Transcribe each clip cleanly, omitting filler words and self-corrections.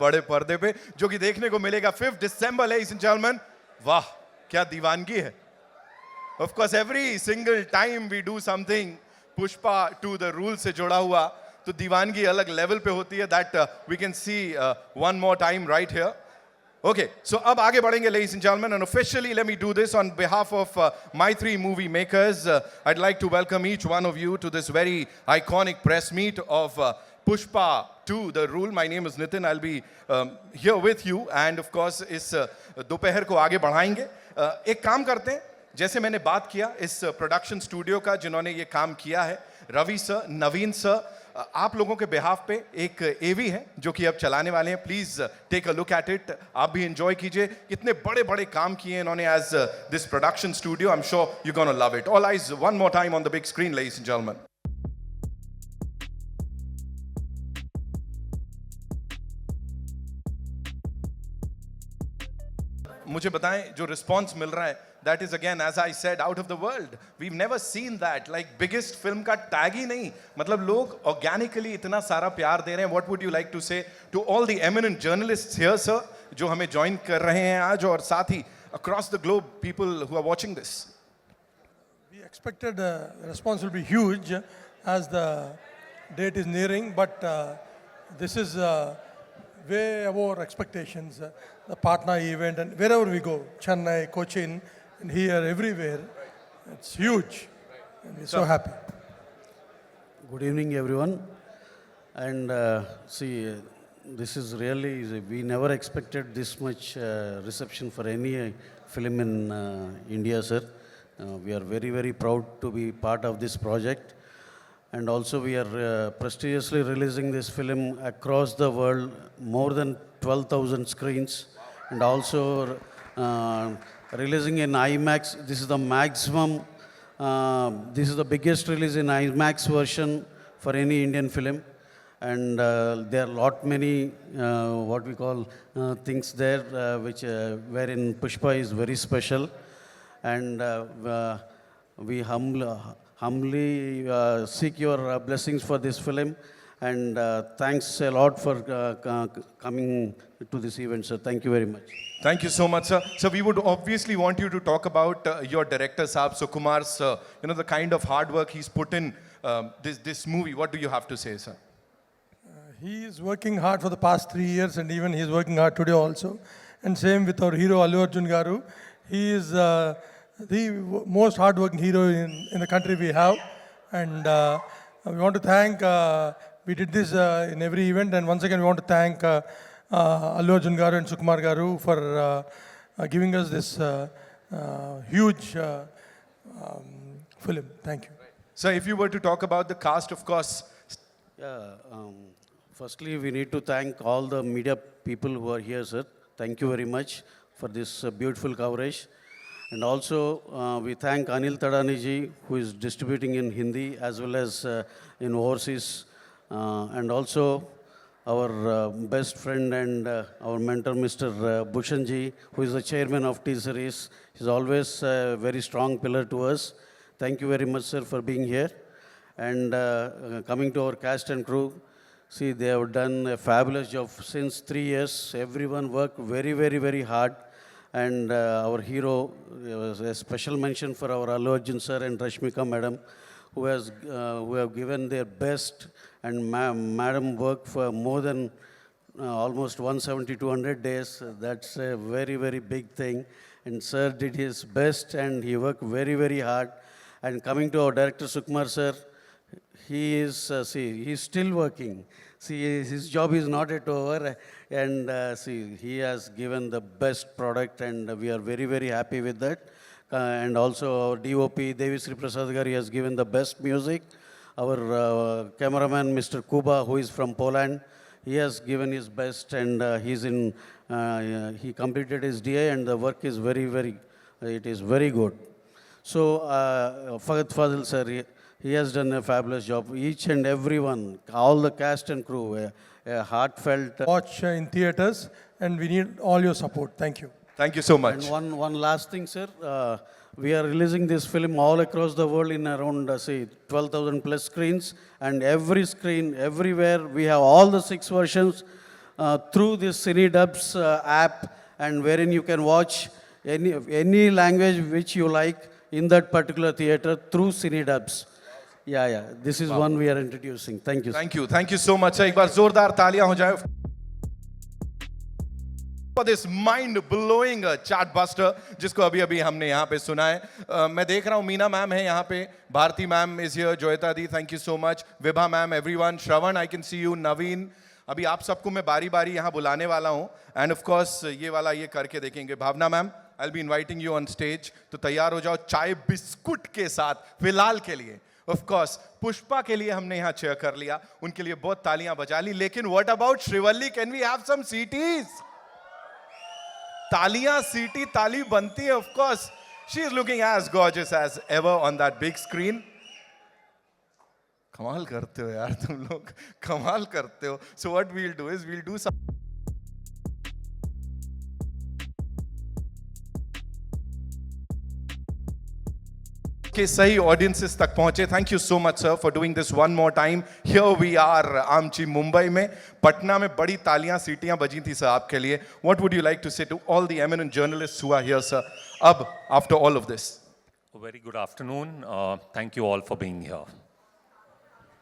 बड़े पर्दे पे जो कि देखने को मिलेगा 5 दिसंबर ladies and gentlemen. वाह क्या दीवानगी है. Of course every single time we do something Pushpa to the rules से जुड़ा हुआ तो दीवानगी अलग लेवल पे होती है. That we can see one more time right here. Okay, so अब आगे बढ़ेंगे ladies and gentlemen, and officially let me do this on behalf of my three movie makers. I'd like to welcome each one of you to this very iconic press meet of Pushpa 2, The Rule. My name is Nitin. I'll be here with you and of course इस दोपहर को आगे बढ़ाएंगे. एक काम करते हैं, जैसे मैंने बात किया इस प्रोडक्शन स्टूडियो का जिन्होंने ये काम किया है, रवि सर, नवीन सर, आप लोगों के बिहाफ पे एक एवी है जो कि अब चलाने वाले हैं. Please take a look at it. आप भी एंजॉय कीजिए. इतने बड़े बड़े काम किए इन्होंने as this production studio. I am sure you gonna love it. All eyes one more time on the big screen ladies and gentleman. मुझे बताएं जो रिस्पॉन्स मिल रहा है, that is again as I said out of the world. We've never seen that. Like biggest film का tag ही नहीं, मतलब लोग organically इतना सारा प्यार दे रहे हैं. What would you like to say to all the eminent journalists here, sir, जो हमें join कर रहे हैं आज, और साथ ही across the globe people who are watching this? We expected the response will be huge as the date is nearing, but this is way above our expectations. The partner event and wherever we go, Chennai, Cochin, and here, everywhere, it's huge. And we're so happy. Good evening, everyone. And this is really, we never expected this much reception for any film in India, sir. We are very, very proud to be part of this project. And also we are prestigiously releasing this film across the world, more than 12,000 screens. And also releasing in IMAX. This is the maximum, this is the biggest release in IMAX version for any Indian film. And there are lot many, what we call things there, which wherein Pushpa is very special. And we humbly seek your blessings for this film. And thanks a lot for coming to this event, sir. Thank you very much. Thank you so much, sir. So we would obviously want you to talk about your director, Saab Sukumar, sir. You know, the kind of hard work he's put in this movie. What do you have to say, sir? He is working hard for the past 3 years, and even he is working hard today also. And same with our hero, Allu Arjun garu. He is the most hard-working hero in the country we have. And we want to thank, we did this in every event, and once again we want to thank Allu Arjun garu and Sukumar garu for giving us this huge film. Thank you. So if you were to talk about the cast, of course. Firstly, we need to thank all the media people who are here, sir. Thank you very much for this beautiful coverage. And also, we thank Anil Tadani ji, who is distributing in Hindi as well as in overseas. And also, our best friend and our mentor, Mr. Bhushan ji, who is the chairman of T-Series. He's always a very strong pillar to us. Thank you very much, sir, for being here. And coming to our cast and crew, see, they have done a fabulous job since 3 years. Everyone worked very, very, very hard. And our hero, was a special mention for our Allu Arjun sir and Rashmika madam, who have given their best, and madam worked for more than almost 170, 200 days. That's a very, very big thing. And sir did his best and he worked very, very hard. And coming to our director Sukumar sir, he is, he's still working. See, his job is not yet over, and he has given the best product, and we are very, very happy with that. And also our DOP, Devi Sri Prasad Gari, has given the best music. Our cameraman, Mr. Kuba, who is from Poland, he has given his best, and he completed his DA, and the work is it is very good. So, Faghat Fadil sir, he has done a fabulous job. Each and everyone, all the cast and crew, a heartfelt. Watch in theaters, and we need all your support. Thank you. Thank you so much. And one last thing, sir. We are releasing this film all across the world in around, 12,000 plus screens. And every screen, everywhere, we have all the 6 versions. through this CineDubs app, and wherein you can watch any language which you like in that particular theater through CineDubs. Yeah. This is one we are introducing. Thank you. Thank you so much. एक बार जोरदार तालियां हो जाए for this mind-blowing chartbuster जिसको अभी हमने यहाँ पे सुना है. मैं देख रहा हूँ मीना मैम है यहाँ पे, Bharti ma'am is here, Joyita di, thank you so much, Vibha ma'am, everyone, Shravan, I can see you, Naveen. अभी आप सबको मैं बारी यहाँ बुलाने वाला हूँ, and of course ये वाला ये करके देखेंगे. भावना ma'am, I'll be inviting you on stage, तो तैयार हो जाओ चाय बिस्कुट के साथ फिलहाल के लिए. Of course, पुष्पा के लिए हमने यहाँ चेयर कर लिया, उनके लिए बहुत तालियां बजा ली, लेकिन what about Srivalli? Can we have some CTs? तालियां सीटी ताली बनती है. Of course, she is looking as gorgeous as ever on that big screen. कमाल करते हो यार तुम लोग, कमाल करते हो. So what we'll do is we'll do some के सही audiences तक पहुंचे. Thank you so much sir for doing this one more time. Here we are आमची मुंबई में, पटना में बड़ी तालियां सीटियां बजी थी सर आपके लिए. What would you like to say to all the eminent journalists who are here sir? अब after all of this. A very good afternoon. Thank you all for being here.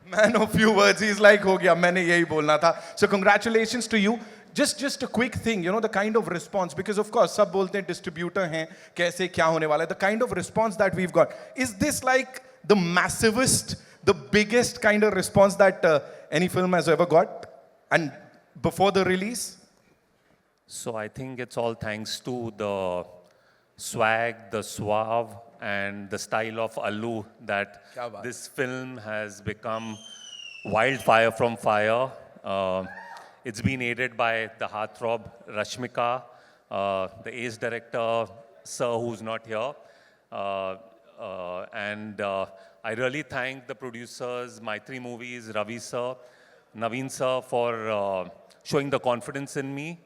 Man of few words, he's like हो गया मैंने यही बोलना था. So congratulations to you. Just a quick thing, you know, the kind of response, because of course सब बोलते हैं distributor हैं, कैसे क्या होने वाला है. The kind of response that we've got, is this like the massivest, the biggest kind of response that any film has ever got, and before the release? So I think it's all thanks to the swag, the suave, and the style of Allu that this film has become wildfire from fire. It's been aided by the heartthrob Rashmika, the ace director, sir, who's not here. And I really thank the producers, my three movies, Ravi sir, Naveen sir, for showing the confidence in me.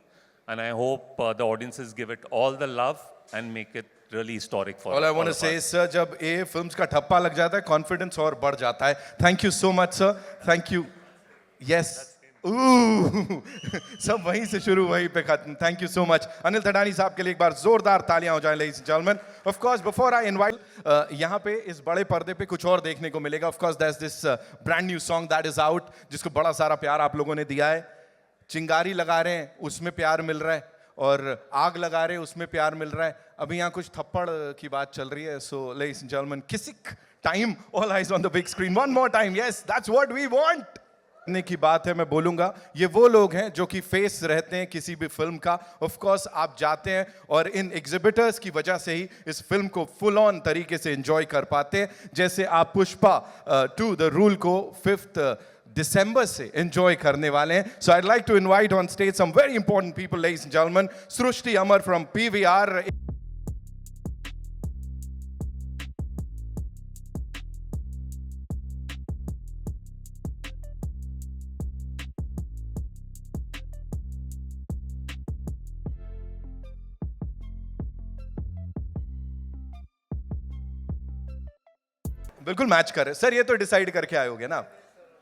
And I hope the audiences give it all the love and make it really historic for all I want to say is sir, जब ये films का ठप्पा लग जाता है, confidence और बढ़ जाता है. Thank you so much sir. Thank you. Yes. सब वहीं से शुरू वहीं पे खत्म. Thank you so much. Anil Thadani साहब के लिए एक बार जोरदार तालियां हो जाएं, ladies and gentlemen. Of course, before I invite, यहाँ पे इस बड़े पर्दे पे कुछ और देखने को मिलेगा. Of course, there's this brand new song that is out, जिसको बड़ा सारा प्यार आप लोगों ने दिया है. चिंगारी लगा रहे हैं, उसमें प्यार मिल रहा है, और आग लगा रहे हैं, उसमें प्यार मिल रहा है. अभी यहाँ कुछ थप्पड़ की बात चल रही है. So, ladies and gentlemen, किसिक time, all eyes on the big screen. One more time, yes, that's what we want. की बात है, मैं बोलूंगा ये वो लोग हैं जो कि फेस रहते हैं किसी भी फिल्म का. ऑफ कोर्स आप जाते हैं और इन एग्जिबिटर्स की वजह से ही इस फिल्म को फुल ऑन तरीके से एंजॉय कर पाते हैं. जैसे आप पुष्पा 2 द रूल को 5th December से एंजॉय करने वाले हैं. So I like to invite on stage some very important people, ladies and gentleman. Srishti Amar from PVR. बिल्कुल मैच करे सर, ये तो डिसाइड करके आए होगे ना.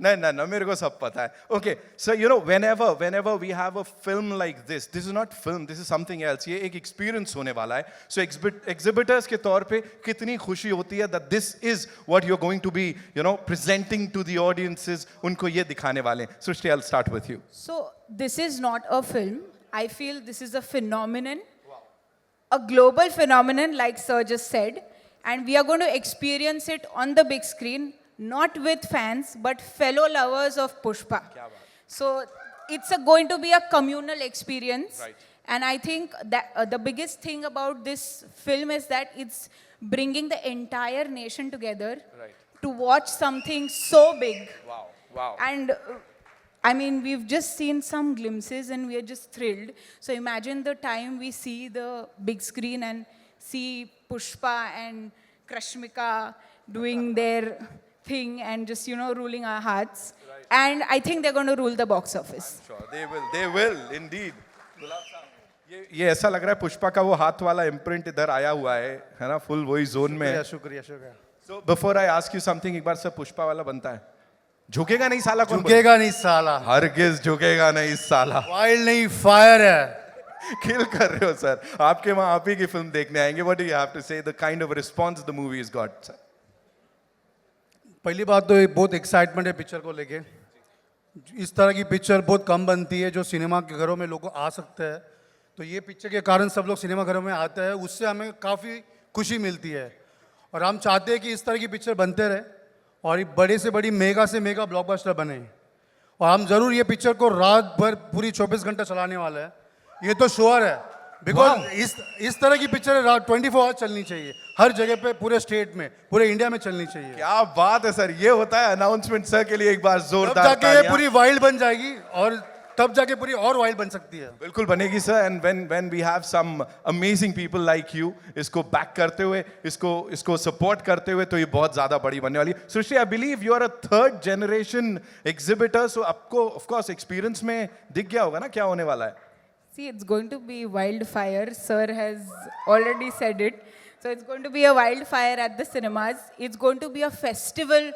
नहीं मेरे को सब पता है. Okay sir, you know whenever we have a film like this is not film, this is something else. ये एक एक्सपीरियंस होने वाला है. सो एग्जिबिटर्स के तौर पे कितनी खुशी होती है that this is what you're going to be, you know, presenting to the audiences. उनको ये दिखाने वाले हैं. सृष्टि, I'll start with you. So this is not a film. I feel this is a phenomenon, a global phenomenon, like Sir just said. And we are going to experience it on the big screen, not with fans, but fellow lovers of Pushpa. So it's going to be a communal experience. Right. And I think that the biggest thing about this film is that it's bringing the entire nation together to watch something so big. Wow. And I mean, we've just seen some glimpses and we are just thrilled. So imagine the time we see the big screen and see Pushpa and Rashmika doing their thing and just, you know, ruling our hearts. Right. And I think they're going to rule the box office. I'm sure they will indeed. ये ऐसा लग रहा है पुष्पा का वो हाथ वाला imprint इधर आया हुआ है ना, फुल वही जोन में है. शुक्रिया. So before I ask you something, एक बार सर पुष्पा वाला बनता है. झुकेगा नहीं साला कौन बोला? झुकेगा नहीं साला, हरगिज झुकेगा नहीं साला। वाइल्ड नहीं फायर है। किल कर रहे हो सर। आपके वहां आप ही की फिल्म देखने आएंगे। What do you have to say the kind of response the movie has got sir? पहली बात तो ये बहुत एक्साइटमेंट है पिक्चर को लेके। इस तरह की पिक्चर बहुत कम बनती है जो सिनेमा के घरों में लोग आ सकते हैं, तो ये पिक्चर के कारण सब लोग सिनेमा घरों में आते हैं, उससे हमें काफ़ी खुशी मिलती है। और हम चाहते हैं कि इस तरह की पिक्चर बनते रहे और एक बड़े से बड़ी मेगा से मेगा ब्लॉकबस्टर बने। और हम ज़रूर ये पिक्चर को रात भर पूरी 24 घंटा चलाने वाले हैं, ये तो श्योर है। बिकॉज इस तरह की पिक्चर 24 आवर्स चलनी चाहिए, हर जगह पे, पूरे स्टेट में, पूरे इंडिया में चलनी चाहिए। क्या बात है सर, ये होता है अनाउंसमेंट सर के लिए एक बार तब जोरदार जाके ये तालियां। पूरी वाइल्ड बन जाएगी और तब जाके पूरी और वाइल्ड बन सकती है। बिल्कुल बनेगी sir. And when we have some amazing people like you इसको बैक करते हुए, इसको सपोर्ट करते हुए, तो ये बहुत ज्यादा बड़ी बनने वाली है। Srishti, I believe you are a third generation exhibitor, so आपको ऑफ कोर्स एक्सपीरियंस में दिख गया होगा ना क्या होने वाला है। See, it's going to be wildfire. Sir has already said it. So it's going to be a wildfire at the cinemas. It's going to be a festival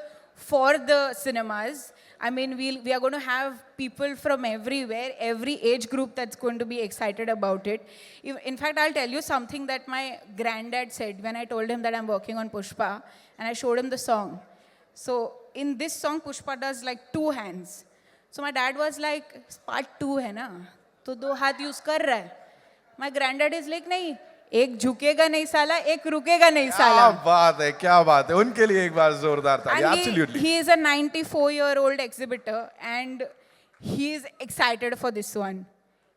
for the cinemas. I mean, we are going to have people from everywhere, every age group that's going to be excited about it. In fact, I'll tell you something that my granddad said when I told him that I'm working on Pushpa, and I showed him the song. So in this song, Pushpa does like 2 hands. So my dad was like, part 2 hai na? तो 2 हाथ use कर रहा है। My ग्रैंडडैड is like नहीं, एक झुकेगा नहीं साला, एक रुकेगा नहीं साला। क्या बात है, क्या बात है। उनके लिए एक बार जोरदार तालियां। Absolutely. He is a 94-year-old exhibitor and he is excited for this one.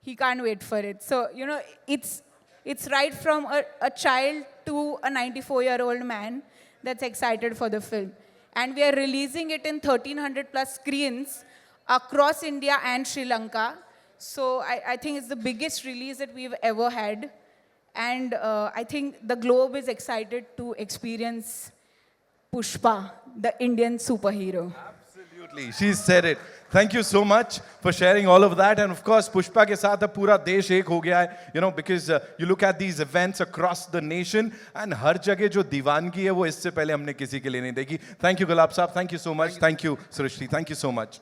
He can't wait for it. So, you know, it's right from a child to a 94-year-old man that's excited for the film. And we are releasing it in 1,300 plus screens across India and Sri Lanka. So I think it's the biggest release that we've ever had. And I think the globe is excited to experience Pushpa, the Indian superhero. Absolutely, she said it. Thank you so much for sharing all of that. And of course, Pushpa के साथ अब पूरा देश एक हो गया है, you know, because you look at these events across the nation, and हर जगह जो दीवानगी है वो इससे पहले हमने किसी के लिए नहीं देखी. Thank you गुलाब साहब, thank you so much. Thank you Srishti, thank you so much.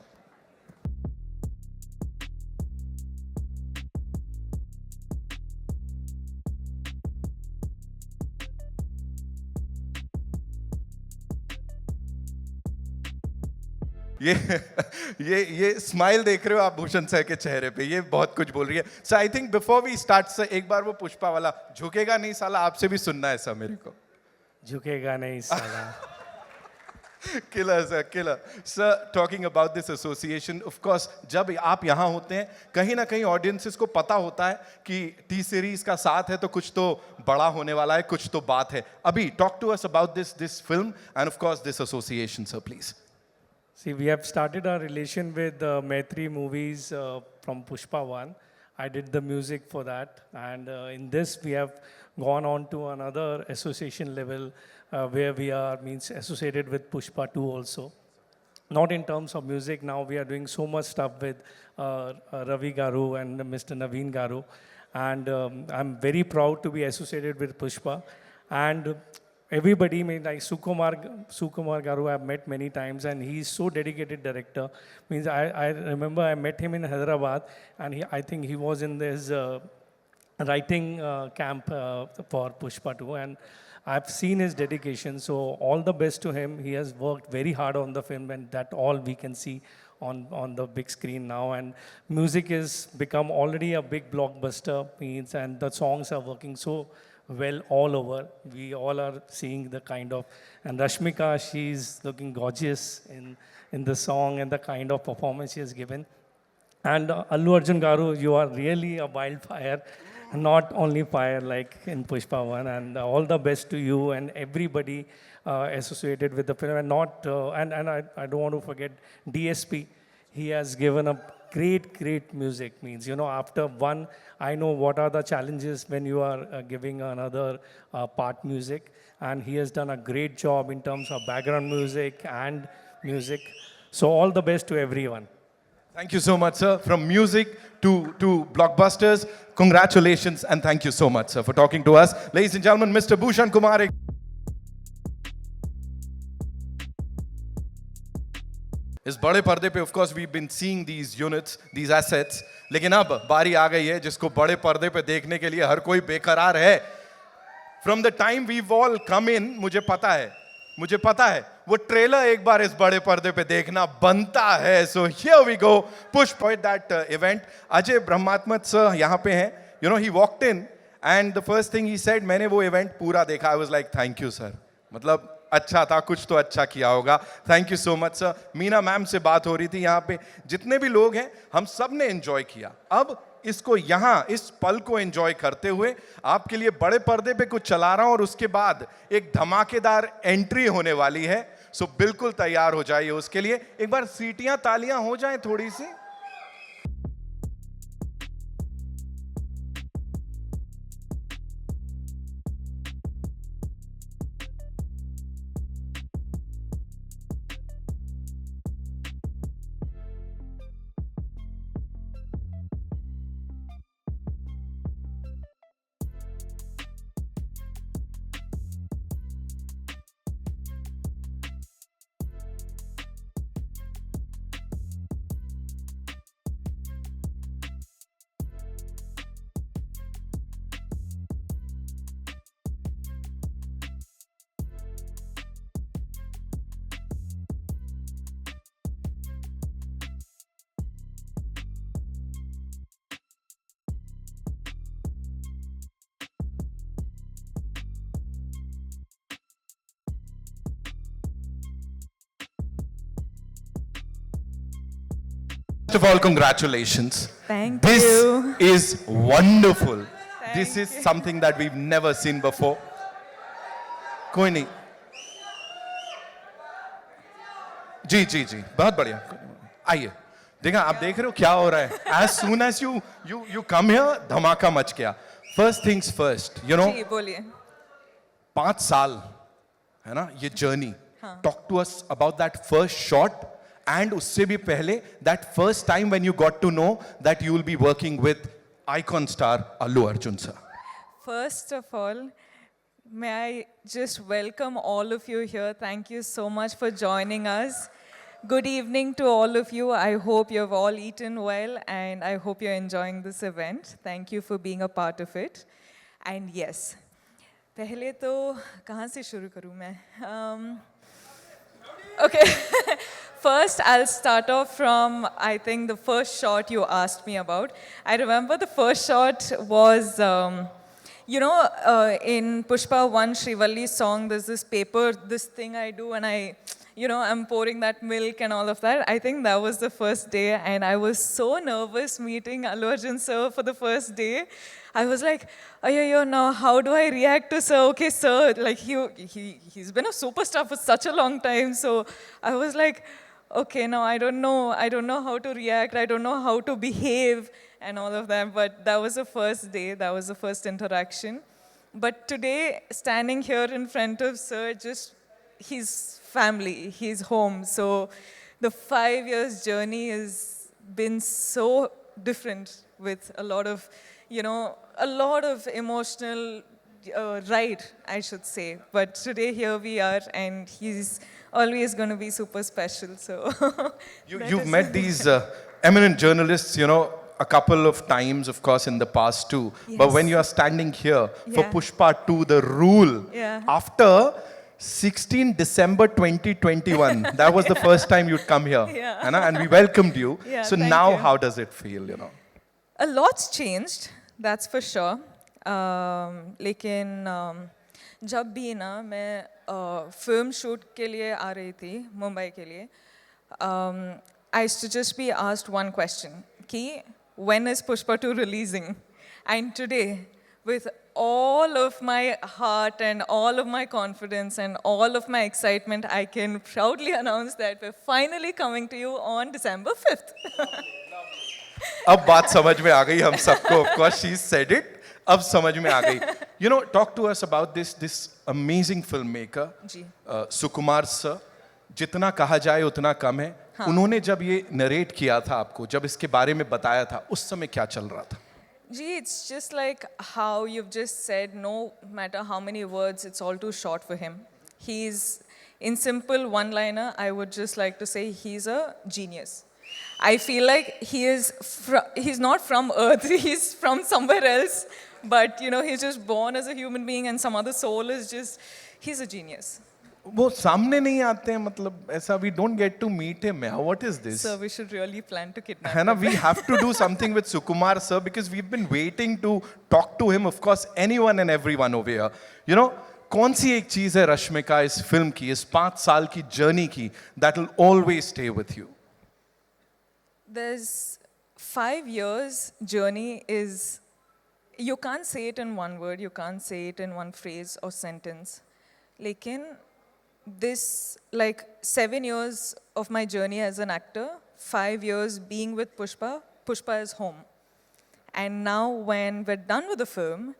ये स्माइल देख रहे हो आप भूषण सर के चेहरे पे, ये बहुत कुछ बोल रही है। So I think before we start sir, एक बार वो पुष्पा वाला झुकेगा नहीं साला आपसे भी सुनना है सर मेरे को। झुकेगा नहीं साला। Killer sir, killer sir. Talking about this association, of course जब आप यहाँ होते हैं कहीं ना कहीं ऑडियंसेस को पता होता है कि टी सीरीज का साथ है तो कुछ तो बड़ा होने वाला है, कुछ तो बात है। अभी talk to us about this film and of course this association sir please. See, we have started our relation with Maitri Movies from Pushpa 1. I did the music for that. And in this, we have gone on to another association level where we are associated with Pushpa 2 also. Not in terms of music. Now we are doing so much stuff with Ravi Garu and Mr. Naveen Garu. And I'm very proud to be associated with Pushpa. And everybody, like Sukumar Garu, I've met many times, and he's so dedicated director. I remember I met him in Hyderabad, and I think he was in this writing camp for Pushpa 2, and I've seen his dedication. So all the best to him. He has worked very hard on the film, and that all we can see on the big screen now. And music has become already a big blockbuster, and the songs are working so well all over. We all are seeing the kind of, and Rashmika, she's looking gorgeous in the song and the kind of performance she has given. And Allu Arjun Garu, you are really a wildfire, not only fire like in Pushpa 1. And all the best to you and everybody associated with the film. And I don't want to forget DSP. He has given a great music. After one, I know what are the challenges when you are giving another part music, and he has done a great job in terms of background music and music. So all the best to everyone. Thank you so much, sir. From music to blockbusters, congratulations and thank you so much, sir, for talking to us. Ladies and gentlemen, Mr. Bhushan Kumar. इस बड़े पर्दे पे of course we been seeing these units, these assets, लेकिन अब बारी आ गई है जिसको बड़े पर्दे पे देखने के लिए हर कोई बेकरार है. From the time we all come in, मुझे पता है वो ट्रेलर एक बार इस बड़े पर्दे पे देखना बनता है. So here we go, Pushpa at that event. Ajay ब्रह्मात्मत सर यहाँ पे हैं. You know he walked in and the first thing he said, मैंने वो इवेंट पूरा देखा, I was like thank you sir, मतलब अच्छा था, कुछ तो अच्छा किया होगा. Thank you so much sir. Meena ma'am से बात हो रही थी यहाँ पे, जितने भी लोग हैं हम सब ने एंजॉय किया. अब इसको यहाँ इस पल को एंजॉय करते हुए आपके लिए बड़े पर्दे पे कुछ चला रहा हूं और उसके बाद एक धमाकेदार एंट्री होने वाली है. सो बिल्कुल तैयार हो जाइए उसके लिए. एक बार सीटियां तालियां हो जाएं थोड़ी सी. First of all, congratulations. Thank This you. is wonderful. This is something that we've never seen before. कोई नहीं. जी जी जी, बहुत बढ़िया. आइए. देखा, आप देख रहे हो क्या हो रहा है. As soon as you come here, धमाका मच गया. First things first, you know. जी बोलिए. 5 साल है ना ये journey. Talk to us about that first shot. And उससे भी पहले that first time when you got to know that you will be working with icon star Allu Arjun sir. First of all, may I just welcome all of you here. Thank you so much for joining us. Good evening to all of you. I hope you've all eaten well and I hope you're enjoying this event. Thank you for being a part of it. And yes, पहले तो कहाँ से शुरू करूँ मैं? Okay. First, I'll start off from, I think, the first shot you asked me about. I remember the first shot was, in Pushpa 1, Srivalli's song, there's this paper, this thing I do, and I'm pouring that milk and all of that. I think that was the first day, and I was so nervous meeting Allu Arjun sir for the first day. I was like, oh, now how do I react to sir? Okay, sir, like he's been a superstar for such a long time, so I was like, okay, now I don't know how to react, I don't know how to behave and all of that, but that was the first day, that was the first interaction. But today, standing here in front of sir, just his family, his home, so the 5 years journey has been so different with a lot of emotional ride, I should say. But today here we are, and he's always going to be super special. So You've met these eminent journalists, a couple of times, of course, in the past too. Yes. But when you are standing here for Yeah. Pushpa 2, The Rule, Yeah. after 16 December 2021, that was the first time you'd come here. Yeah. And we welcomed you. Yeah, So thank now you. how does it feel, A lot's changed, that's for sure. लेकिन जब भी ना मैं film shoot के लिए आ रही थी मुंबई के लिए, I used to just be asked one question, कि when is Pushpa 2 releasing? And today, with all of my heart and all of my confidence and all of my excitement, I can proudly announce that we're finally coming to you on December 5th. अब बात समझ में आ गई हम सबको. Of course, she said it. अब समझ में आ गई. Talk to us about this amazing filmmaker, ji. Sukumar sir. जितना कहा जाए उतना कम है. उन्होंने जब ये नरेट किया था आपको, जब इसके बारे में बताया था, उस समय क्या चल रहा था? Gee, it's just like how you've just said, no matter how many words, it's all too short for him. He's in simple one-liner, I would just like to say he's a genius. I feel like he's not from Earth, he's from somewhere else, but he's just born as a human being and some other soul is just, he's a genius. वो सामने नहीं आते हैं मतलब ऐसा we don't get to meet him. What is this? So we should really plan to kidnap है ना, him. we have to do something with Sukumar sir because we've been waiting to talk to him. Of course, anyone and everyone over here. You know, कौन सी एक चीज है रश्मिका इस film की, इस 5 साल की जर्नी की that will always stay with you? There's 5 years journey is, you can't say it in one word, you can't say it in one phrase or sentence. Lekin, this, like 7 years of my journey as an actor, 5 years being with Pushpa, Pushpa is home. And now when we're done with the film,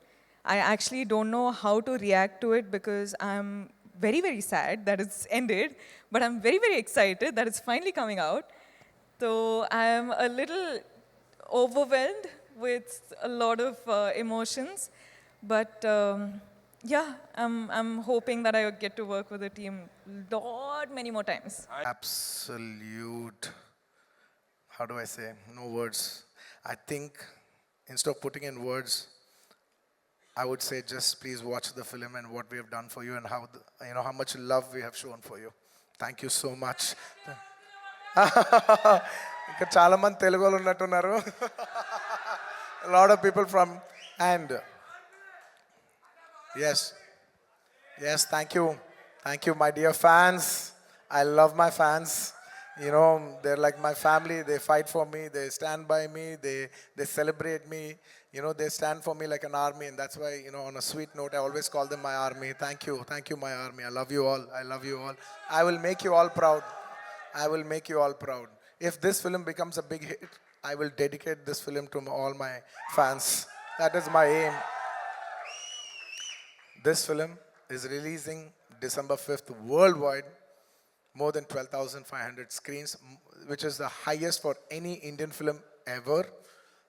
I actually don't know how to react to it because I'm very, very sad that it's ended, but I'm very, very excited that it's finally coming out. So I'm a little overwhelmed with a lot of emotions, but yeah, I'm hoping that I get to work with the team many more times. Absolute, how do I say, no words. I think instead of putting in words, I would say just please watch the film and what we have done for you and how, how much love we have shown for you. Thank you so much. ఇక్కడ చాలా మంది తెలుగు వాళ్ళు ఉన్నట్టున్నారు. A lot of people from, and yes, thank you my dear fans. I love my fans. They're like my family. They fight for me, they stand by me, they celebrate me. They stand for me like an army, and that's why, on a sweet note, I always call them my army. Thank you my army. I love you all. I will make you all proud. If this film becomes a big hit, I will dedicate this film to all my fans. That is my aim. This film is releasing December 5th worldwide, more than 12,500 screens, which is the highest for any Indian film ever.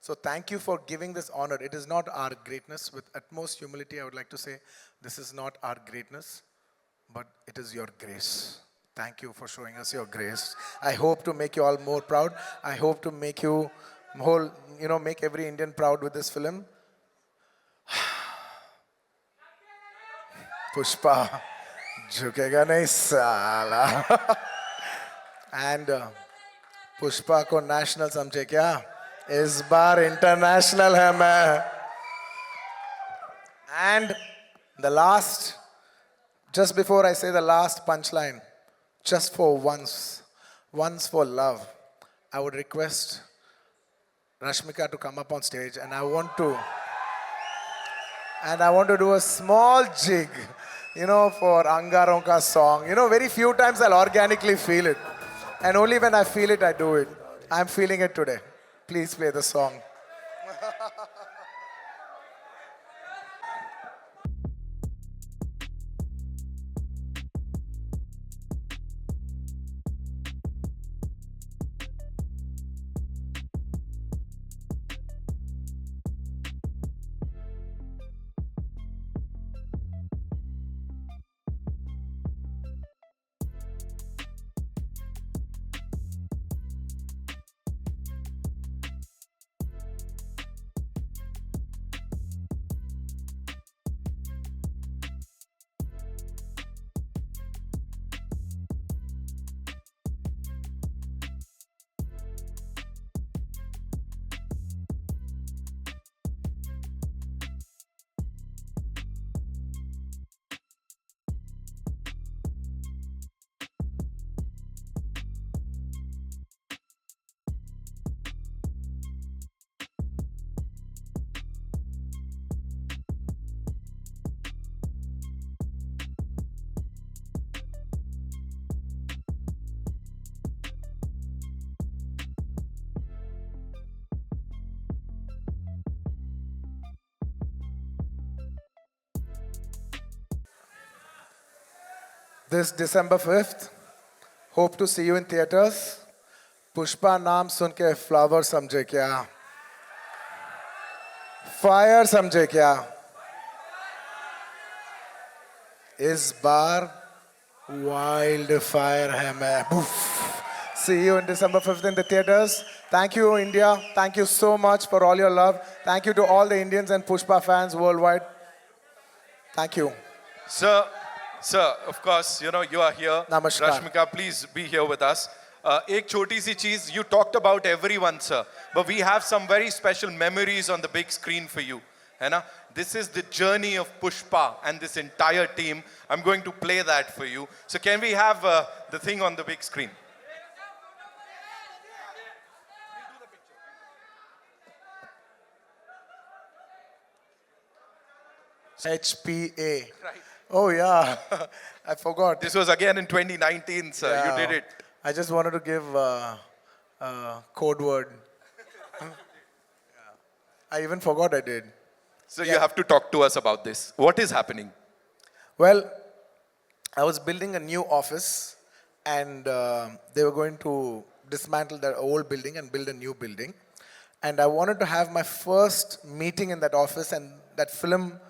So thank you for giving this honor. It is not our greatness. With utmost humility, I would like to say, this is not our greatness, but it is your grace. Thank you for showing us your grace. I hope to make you all more proud. I hope to make you make every Indian proud with this film. Pushpa, झुकेगा नहीं साला. And Pushpa को national समझे क्या? इस बार international है मैं. And the last, just before I say the last punchline, just for once for love, I would request Rashmika to come up on stage, and I want to do a small jig, for Angaron ka song. Very few times I'll organically feel it, and only when I feel it, I do it. I'm feeling it today. Please play the song. This December 5th, hope to see you in theaters. Pushpa naam sun ke flower samjhe kya? Fire samjhe kya? इस बार Wildfire Hammer. Poof. See you on December 5th in the theaters. Thank you, India. Thank you so much for all your love. Thank you to all the Indians and Pushpa fans worldwide. Thank you. Sir, sir, of course, you know, you are here. Namaskar. Rashmika, please be here with us. एक छोटी सी चीज, you talked about everyone, sir, but we have some very special memories on the big screen for you. है ना? This is the journey of Pushpa and this entire team. I'm going to play that for you. So can we have the thing on the big screen? HPA. Right. Oh, yeah. I forgot. This was again in 2019, sir. Yeah. You did it. I just wanted to give code word. Yeah. I even forgot I did. So you have to talk to us about this. What is happening? Well, I was building a new office and they were going to dismantle their old building and build a new building. And I wanted to have my first meeting in that office, and that film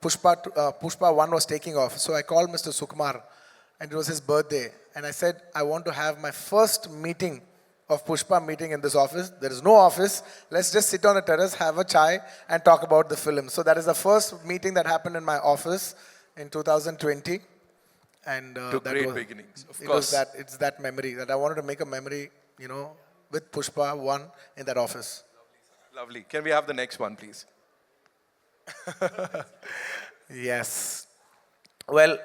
Pushpa 1 was taking off. So I called Mr. Sukumar and it was his birthday. And I said, I want to have my first meeting of Pushpa meeting in this office. There is no office. Let's just sit on a terrace, have a chai and talk about the film. So that is the first meeting that happened in my office in 2020. And To that great was, beginnings, of it course. was that, it's that memory that I wanted to make a memory, you know, with Pushpa 1 in that office. Lovely. Can we have the next one, please? Yes. Well,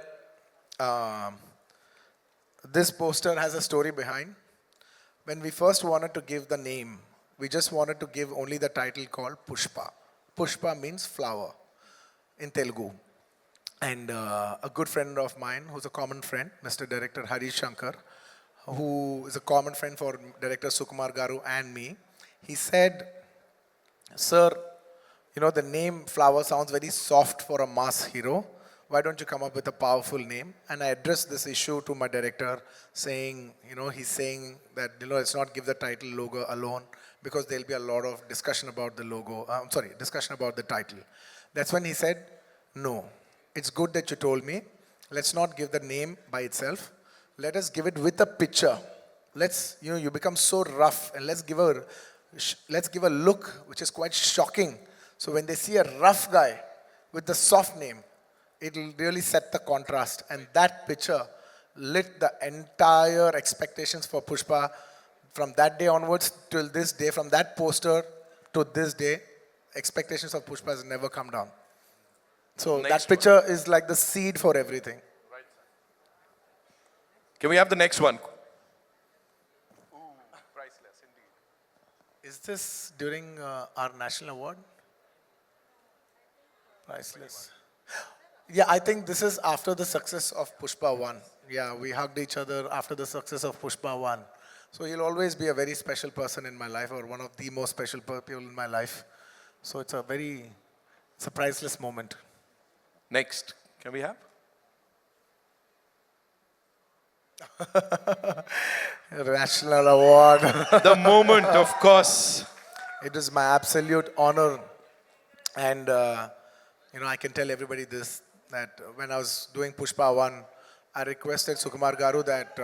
this poster has a story behind. When we first wanted to give the name, we just wanted to give only the title called Pushpa. Pushpa means flower in Telugu. And a good friend of mine, who's a common friend, Mr. Director Harish Shankar, who is a common friend for Director Sukumar Garu and me, he said, Sir, you know, the name Flower sounds very soft for a mass hero. Why don't you come up with a powerful name? And I addressed this issue to my director, saying, you know, he's saying that, you know, let's not give the title logo alone because there'll be a lot of discussion about the logo, discussion about the title. That's when he said, no, it's good that you told me. Let's not give the name by itself. Let us give it with a picture. Let's, you know, you become so rough, and let's give a look which is quite shocking. So when they see a rough guy with the soft name, it'll really set the contrast. And that picture lit the entire expectations for Pushpa from that day onwards till this day. From that poster to this day, expectations of Pushpa has never come down. So that picture is like the seed for everything. Can we have the next one? Ooh, priceless indeed. Is this during our national award? Priceless. Yeah, I think this is after the success of Pushpa 1. Yeah, we hugged each other after the success of Pushpa 1. So he'll always be a very special person in my life, or one of the most special people in my life. So it's a priceless moment. Next. Can we have? National award. The moment, of course. It is my absolute honor. And, you know, I can tell everybody this, that when I was doing Pushpa 1, I requested Sukumar Garu that,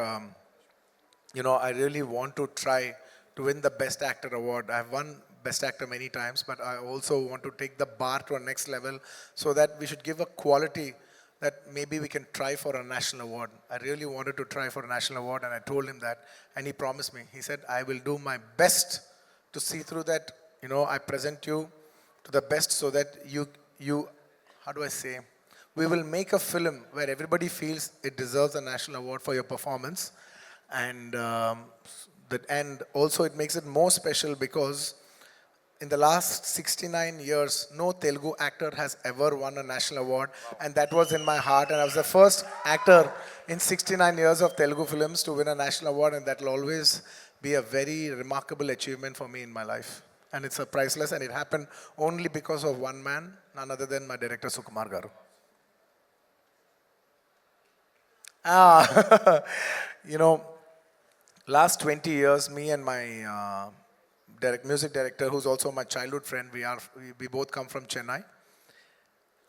you know, I really want to try to win the Best Actor award. I've won Best Actor many times, but I also want to take the bar to a next level so that we should give a quality that maybe we can try for a national award. I really wanted to try for a national award, and I told him that, and he promised me. He said, I will do my best to see through that, you know, I present you to the best so that you, how do I say, we will make a film where everybody feels it deserves a national award for your performance. And, and also it makes it more special because in the last 69 years, no Telugu actor has ever won a national award. And that was in my heart. And I was the first actor in 69 years of Telugu films to win a national award. And that will always be a very remarkable achievement for me in my life. And it's a priceless, and it happened only because of one man, none other than my director, Sukumar Garu. You know, last 20 years, me and my music director, who's also my childhood friend, we both come from Chennai.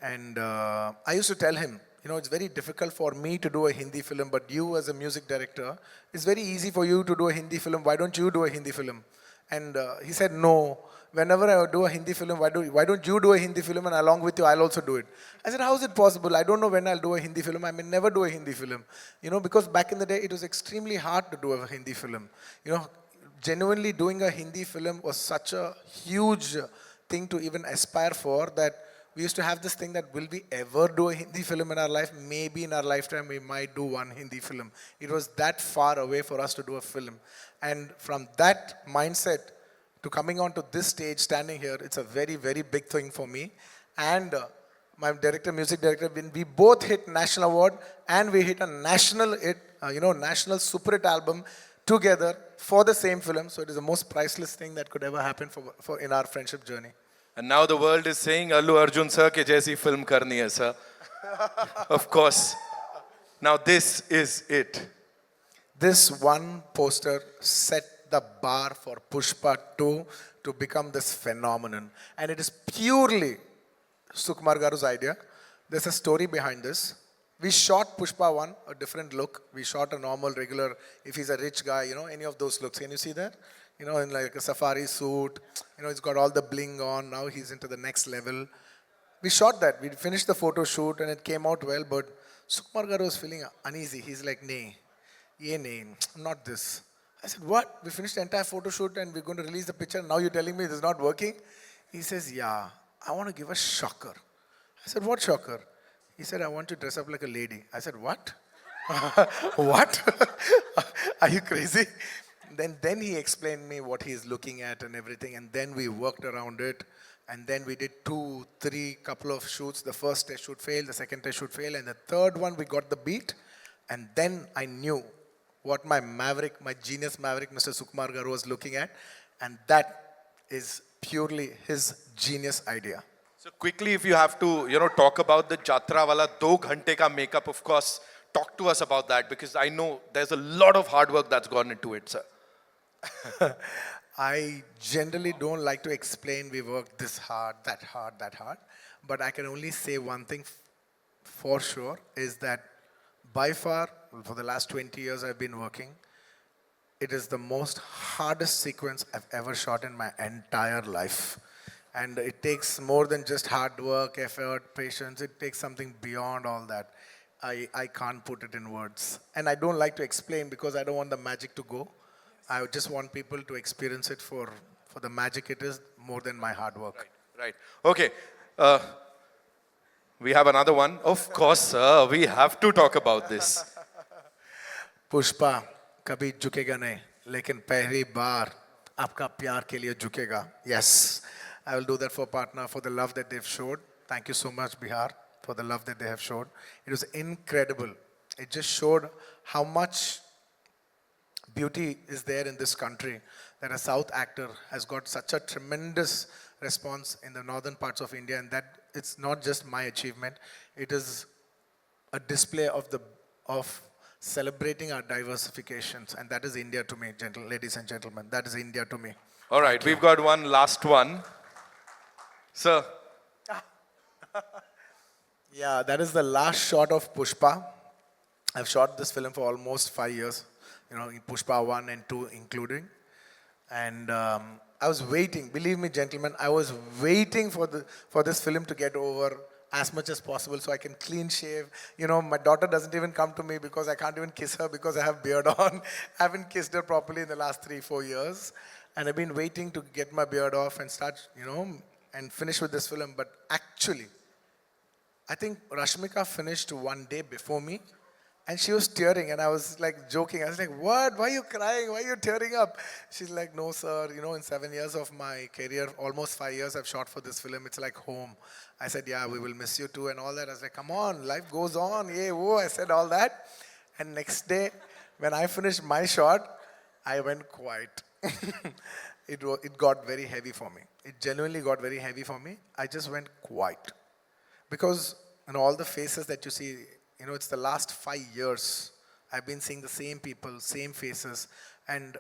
And I used to tell him, you know, it's very difficult for me to do a Hindi film, but you as a music director, it's very easy for you to do a Hindi film. Why don't you do a Hindi film? And he said, no. Whenever I do a Hindi film, why don't you do a Hindi film, and along with you, I'll also do it. I said, how is it possible? I don't know when I'll do a Hindi film. I may never do a Hindi film. You know, because back in the day, it was extremely hard to do a Hindi film. You know, genuinely doing a Hindi film was such a huge thing to even aspire for, that we used to have this thing that will we ever do a Hindi film in our life? Maybe in our lifetime we might do one Hindi film. It was that far away for us to do a film. And from that mindset to coming onto this stage, standing here, it's a very, very big thing for me. And my director, music director, when we both hit national award and we hit a national hit, national super hit album together for the same film. So it is the most priceless thing that could ever happen for in our friendship journey. And now the world is saying, Allu Arjun sir ke jaisi film karni hai sir. Of course. Now this is it. This one poster set the bar for Pushpa 2 to become this phenomenon. And it is purely Sukumar Garu's idea. There's a story behind this. We shot Pushpa 1, a different look. We shot a normal, regular, if he's a rich guy, you know, any of those looks. Can you see that? You know, in like a safari suit. You know, he's got all the bling on. Now he's into the next level. We shot that. We finished the photo shoot and it came out well, but Sukumar Garu was feeling uneasy. He's like, nay, not this. I said, what? We finished the entire photo shoot and we're going to release the picture. Now you're telling me this is not working? He says, yeah, I want to give a shocker. I said, what shocker? He said, I want to dress up like a lady. I said, what? What? Are you crazy? Then he explained me what he's looking at and everything. And then we worked around it. And then we did 2, 3 couple of shoots. The first test shoot failed. The second test shoot failed. And the third one, we got the beat. And then I knew what my genius maverick, Mr. Sukumar Garu was looking at. And that is purely his genius idea. So quickly, if you have to, talk about the Jatra wala 2 ghante ka makeup, of course, talk to us about that, because I know there's a lot of hard work that's gone into it, sir. I generally don't like to explain we worked this hard, that hard, that hard. But I can only say one thing for sure, is that by far, for the last 20 years I've been working, it is the most hardest sequence I've ever shot in my entire life. And it takes more than just hard work, effort, patience. It takes something beyond all that. I can't put it in words. And I don't like to explain because I don't want the magic to go. I just want people to experience it for the magic it is, more than my hard work. Right. Okay. We have another one. Of course, sir. We have to talk about this. Pushpa कभी झुकेगा नहीं, लेकिन पहली बार आपका प्यार के लिए झुकेगा. Yes, I will do that for partner, for the love that they've showed. Thank you so much, Bihar, for the love that they have showed. It was incredible. It just showed how much beauty is there in this country, that a South actor has got such a tremendous response in the northern parts of India, and that it's not just my achievement. It is a display of celebrating our diversifications, and that is India to me, ladies and gentlemen. That is India to me. All right, we've got one last one. Sir. Yeah, that is the last shot of Pushpa. I've shot this film for almost 5 years, in Pushpa 1 and 2 including. And I was waiting, believe me, gentlemen, I was waiting for this film to get over as much as possible so I can clean shave. My daughter doesn't even come to me because I can't even kiss her because I have beard on. I haven't kissed her properly in the last 3-4 years. And I've been waiting to get my beard off and start, and finish with this film. But actually, I think Rashmika finished 1 day before me. And she was tearing, and I was like joking. I was like, what? Why are you crying? Why are you tearing up? She's like, no, sir. In 7 years of my career, almost 5 years I've shot for this film. It's like home. I said, yeah, we will miss you too and all that. I was like, come on, life goes on. Yeah, whoa. I said all that. And next day, when I finished my shot, I went quiet. It got very heavy for me. It genuinely got very heavy for me. I just went quiet. Because all the faces that you see, it's the last 5 years. I've been seeing the same people, same faces. And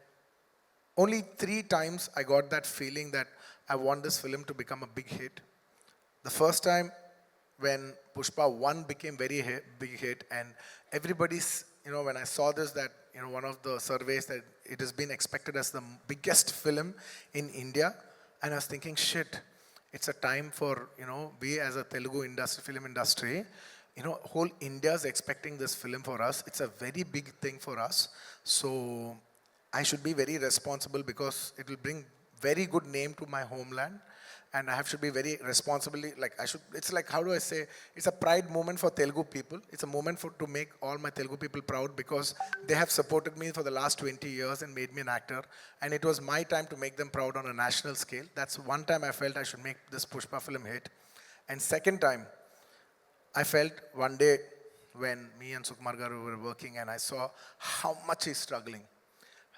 only 3 times I got that feeling that I want this film to become a big hit. The first time when Pushpa 1 became very big hit, and everybody's, when I saw this, that, one of the surveys that it has been expected as the biggest film in India, and I was thinking, shit, it's a time for, we as a Telugu film industry, whole India is expecting this film for us. It's a very big thing for us. So I should be very responsible because it will bring very good name to my homeland. And I should be very responsibly, it's like, how do I say, it's a pride moment for Telugu people. It's a moment to make all my Telugu people proud because they have supported me for the last 20 years and made me an actor. And it was my time to make them proud on a national scale. That's one time I felt I should make this Pushpa film hit. And second time, I felt one day when me and Sukumar Garu were working and I saw how much he's struggling.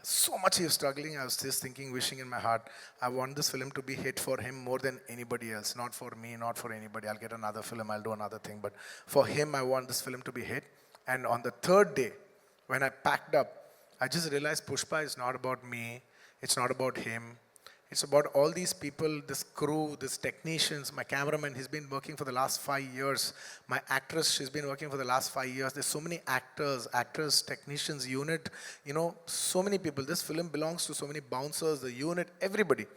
So much he was struggling, I was just thinking, wishing in my heart, I want this film to be hit for him more than anybody else. Not for me, not for anybody. I'll get another film, I'll do another thing. But for him, I want this film to be hit. And on the third day, when I packed up, I just realized Pushpa is not about me. It's not about him. It's about all these people, this crew, these technicians, my cameraman, he's been working for the last 5 years. My actress, she's been working for the last 5 years. There's so many actors, technicians, unit, so many people. This film belongs to so many bouncers, the unit, everybody.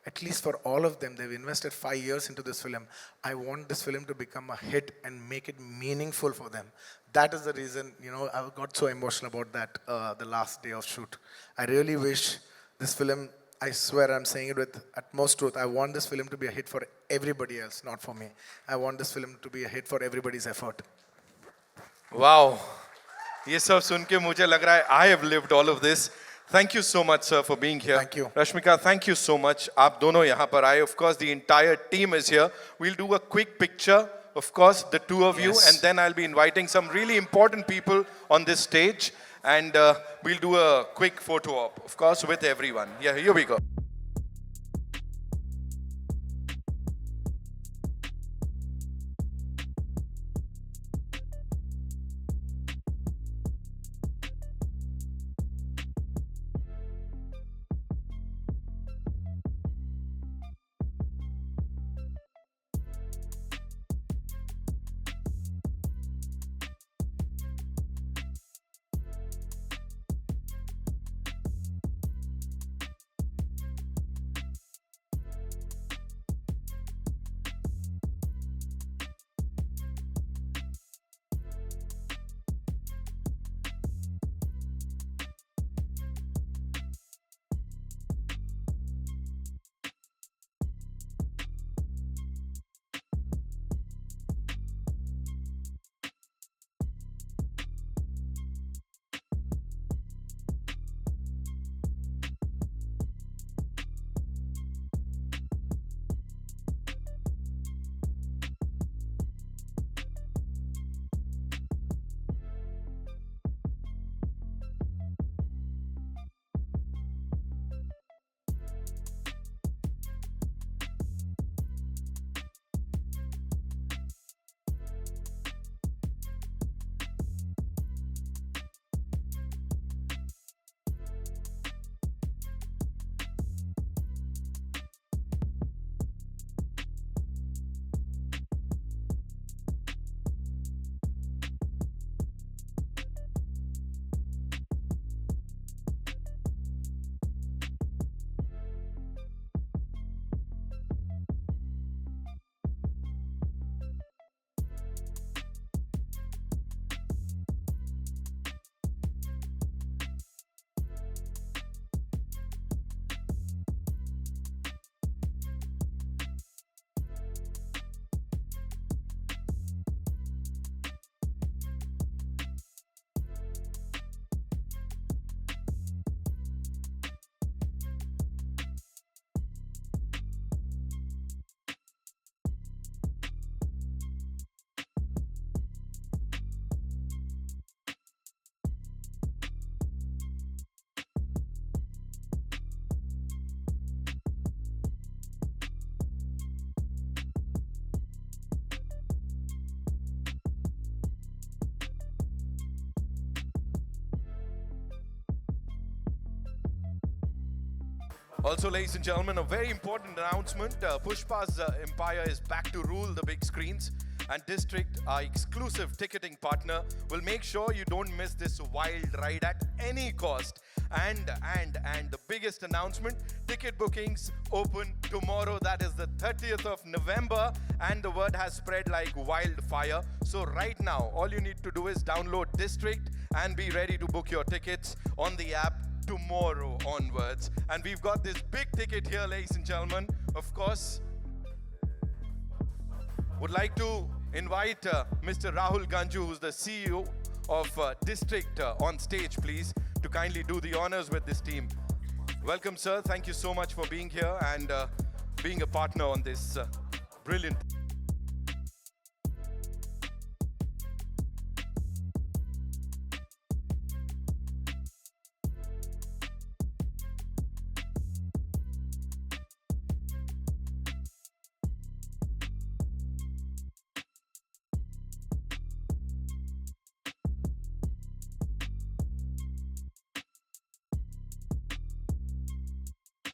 At least for all of them, they've invested 5 years into this film. I want this film to become a hit and make it meaningful for them. That is the reason, I got so emotional about that the last day of shoot. I really wish this film, I swear I'm saying it with utmost truth. I want this film to be a hit for everybody else, not for me. I want this film to be a hit for everybody's effort. Wow. ये सब सुन के मुझे लग रहा है I have lived all of this. Thank you so much, sir, for being here. Thank you. Rashmika, thank you so much. आप दोनों यहाँ पर आए. Of course, the entire team is here. We'll do a quick picture. Of course, the two of you, and then I'll be inviting some really important people on this stage. And we'll do a quick photo op, of course, with everyone. Yeah, here we go. Also, ladies and gentlemen, a very important announcement. Pushpa's empire is back to rule the big screens. and District, our exclusive ticketing partner, will make sure you don't miss this wild ride at any cost. And the biggest announcement, ticket bookings open tomorrow, that is the 30th of November, and the word has spread like wildfire. So right now, all you need to do is download District and be ready to book your tickets on the app tomorrow onwards. And we've got this big ticket here, ladies and gentlemen. Of course, would like to invite Mr. Rahul Ganju, who's the CEO of District, on stage, please, to kindly do the honors with this team. Welcome, sir. Thank you so much for being here and being a partner on this brilliant